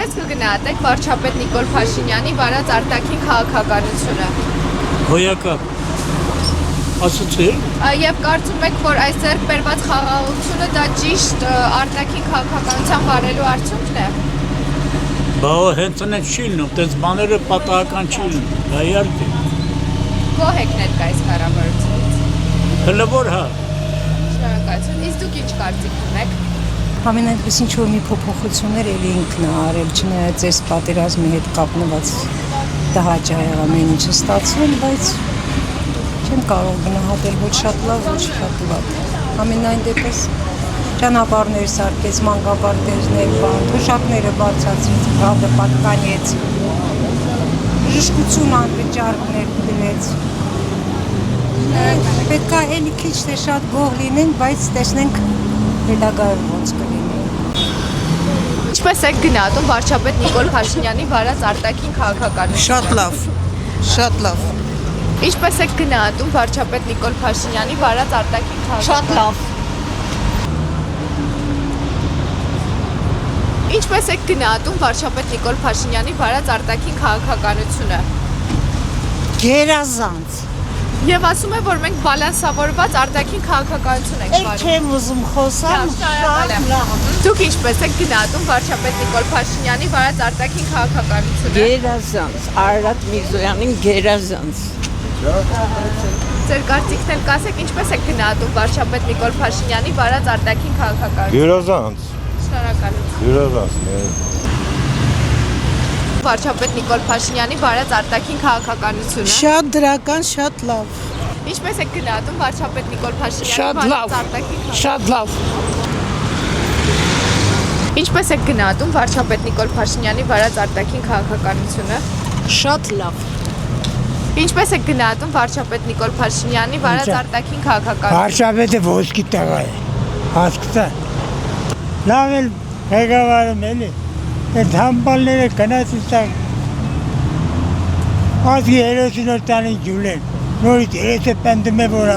Ինչպես կգնահատեք վարչապետ Նիկոլ Փաշինյանի վարած արտաքին քաղաքականությունը։ Հոյակապ ասացի։ Եվ կարծում եք, որ այս ձեռք բերված խաղաղությունը դա ճիշտ արտաքին քաղաքականության վարելու արդյունքն է։ Բա հենց այնպես չի լինում, այդպես բաները պատահական չի լինում, դա իհարկե։ Գոհ եք ներկայիս կառավարությունից։ Հələ որ հա։ Շնորհակալություն։ Իսկ դուք ինչ կարծիք ունեք։ Ամենայնպես ինչ որ մի փոփոխություններ էլի ինքն է արել, չնայած այս պատերազմի հետ կապնված տհաճ է ամեն ինչը ստացվում, բայց չեմ կարող գնահատել ոչ շատ լավ, ոչ շատ վատ։ Ամենայն դեպս ճանապարհներ սարքեց, մանկապարտեզներ, թոշակները բարձրացրեց, գավը պատկանեց, բժշկություն անվճարներ դրեց։ Պետք է էլի քիչ թե շատ գոհ լինենք, բայց տեսնենք հետագայում ոնց կլինի։ Ինչպես եք գնահատում վարչապետ Նիկոլ Փաշինյանի վարած արտաքին քաղաքականությունը։ Շատ լավ, շատ լավ։ Ինչպես եք գնահատում վարչապետ Նիկոլ Փաշինյանի վարած արտաքին քաղաքականությունը։ Շատ լավ։ Ինչպես եք գնահատում վարչապետ Նիկոլ Փաշինյանի վարած արտաքին քաղաքականությունը։ Գերազանց։ Եվ ասում է, որ մենք բալանսավորված արտաքին քաղաքականություն ենք վարում։ Չեմ ուզում խոսամ, շատ լավ։ Դուք ինչպես եք գնահատում վարչապետ Նիկոլ Փաշինյանի վարած արտաքին քաղաքականությունը։ Գերազանց, Արարատ Միրզոյանին գերազանց։ Ձեր կարծիքն էլ կասեք, ինչպես եք գնահատում վարչապետ Նիկոլ Փաշինյանի վարած արտաքին քաղաքականությունը։ Գերազանց։ Շնորհակալություն։ Գերազանց։ Վարչապետ Նիկոլ Փաշինյանի վարած արտաքին քաղաքականությունը։ Շատ դրական, շատ լավ։ Ինչպես եք գնահատում վարչապետ Նիկոլ Փաշինյանի Շատ լավ, վարած արտաքին շատ լավ։ Ինչպես եք գնահատում վարչապետ Նիկոլ Փաշինյանի վարած արտաքին քաղաքականությունը։ Շատ լավ։ Ինչպես եք գնահատում վարչապետ Նիկոլ Փաշինյանի վարած արտաքին քաղաքականությունը։ Վարչապետը ոսկի տղա է, հասկացա։ Լավ էլ ղեկավարում էլի, այդ համբալները գնացից տակ, ասկի 30 տանի ջուլեն, նորից 30 պենդում է, որ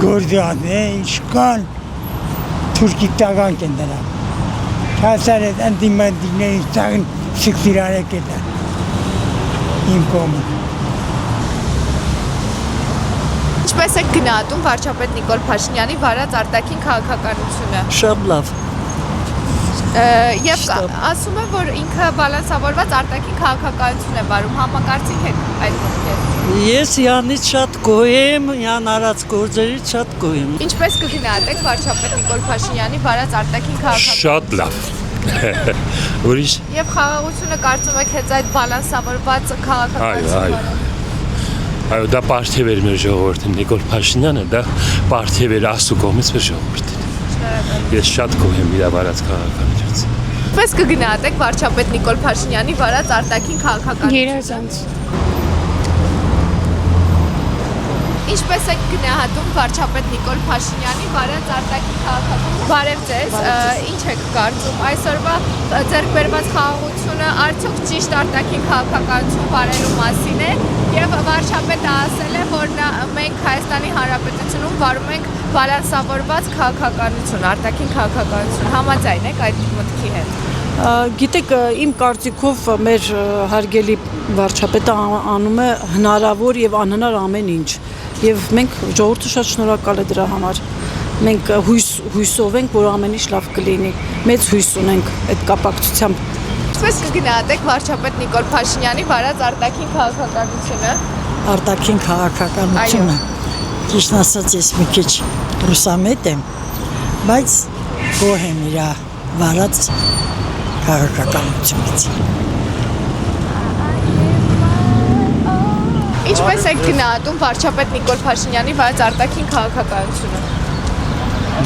գործան է, ինչքան թուրքի տաղանք են դրա։ Հասար էդ ընդիմանդիկներին ծաղին սիքսիրարեք է դա, իմ կոմը։ Ինչպես եք գնահատում վարչապետ Նիկոլ Փաշինյանի վարած արտաքին քաղաքականությունը։ Շատ լավ։ Եվ ասում է, որ ինքը բալանսավորված արտաքին քաղաքականություն է վարում, համակարծիք եք այդ խոսքերով։ Ես յանից շատ գոհ եմ, յան արած գործերից շատ գոհ եմ։ Ինչպես կգնահատեք վարչապետ Նիկոլ Փաշինյանի վարած արտաքին քաղաքականությունը։ Շատ լավ։ Ուրիշ։ Եվ խաղաղությունը կարծում եք հենց այդ բալանսավորված քաղաքականությունը։ Այո, դա պարտև էր մեր ժողովրդին, Նիկոլ Փաշինյանը, դա պարտև էր Աստծո կողմից մեր ժողովրդին։ Ես շատ գոհ եմ իր վարած քաղաքականությունից։ Ինչպես կգնահատեք վարչապետ Նիկոլ Փաշինյանի վարած արտաքին քաղաքականությունը։ Գերազանց։ Ինչպես եք գնահատում վարչապետ Նիկոլ Փաշինյանի վարած արտաքին քաղաքականությունը։ Բարև ձեզ, ինչ եք կարծում այսօրվա ձեռք բերված խաղաղությունը արդյոք ճիշտ արտաքին քաղաքականություն վարելու մասին է եւ վարչապետը ասել է, որ մենք Հայաստանի Հանրապետությունում վարում ենք բալանսավորված քաղաքականություն, արտաքին քաղաքականություն։ Համաձայն եք այդ մտքի հետ։ Գիտեք, իմ կարծիքով մեր հարգելի վարչապետը անում է հնարավոր եւ անհնար ամեն ինչ եւ մենք ժողովուրդը շատ շնորհակալ է դրա համար։ Մենք հույսով ենք, որ ամեն ինչ լավ կլինի։ Մեծ հույս ունենք այդ կապակցությամբ։ Ինչպես կգնահատեք վարչապետ Նիկոլ Փաշինյանի վարած արտաքին քաղաքականությունը։ Արտաքին քաղաքականությունը։ Ճիշտ ասած, ես մի քիչ ռուսամետ եմ, բայց գոհ եմ իր վարած քաղաքականությունից։ Ինչպես եք գնահատում վարչապետ Նիկոլ Փաշինյանի վարած արտաքին քաղաքականությունը։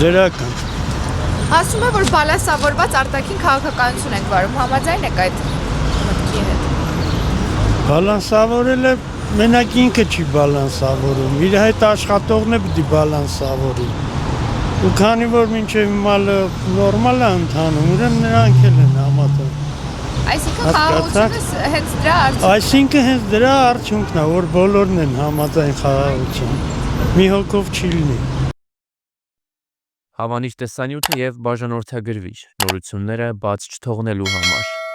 Դրական։ Ասում է, որ բալանսավորված արտաքին քաղաքականություն ենք վարում, համաձայն եք այդ մտքի հետ։ Բալանսավորել է, մենակ ինքը չի բալանսավորում, իր հետ աշխատողն է պիտի բալանսավորի։ Ու քանի որ մինչև հիմա նորմալ է ընթանում, ուրեմն նրանք էլ են համատեղ։ Այսինքն խաղաղությունը հենց դրա արդյունքն է։ Այսինքն հենց դրա արդյունքն է, որ բոլորն են համաձայն խաղաղություն։ Մի հոգով չի լինի։ Հավանիր տեսանյութը եւ բաժանորդագրվիր նորությունները բաց չթողնելու համար։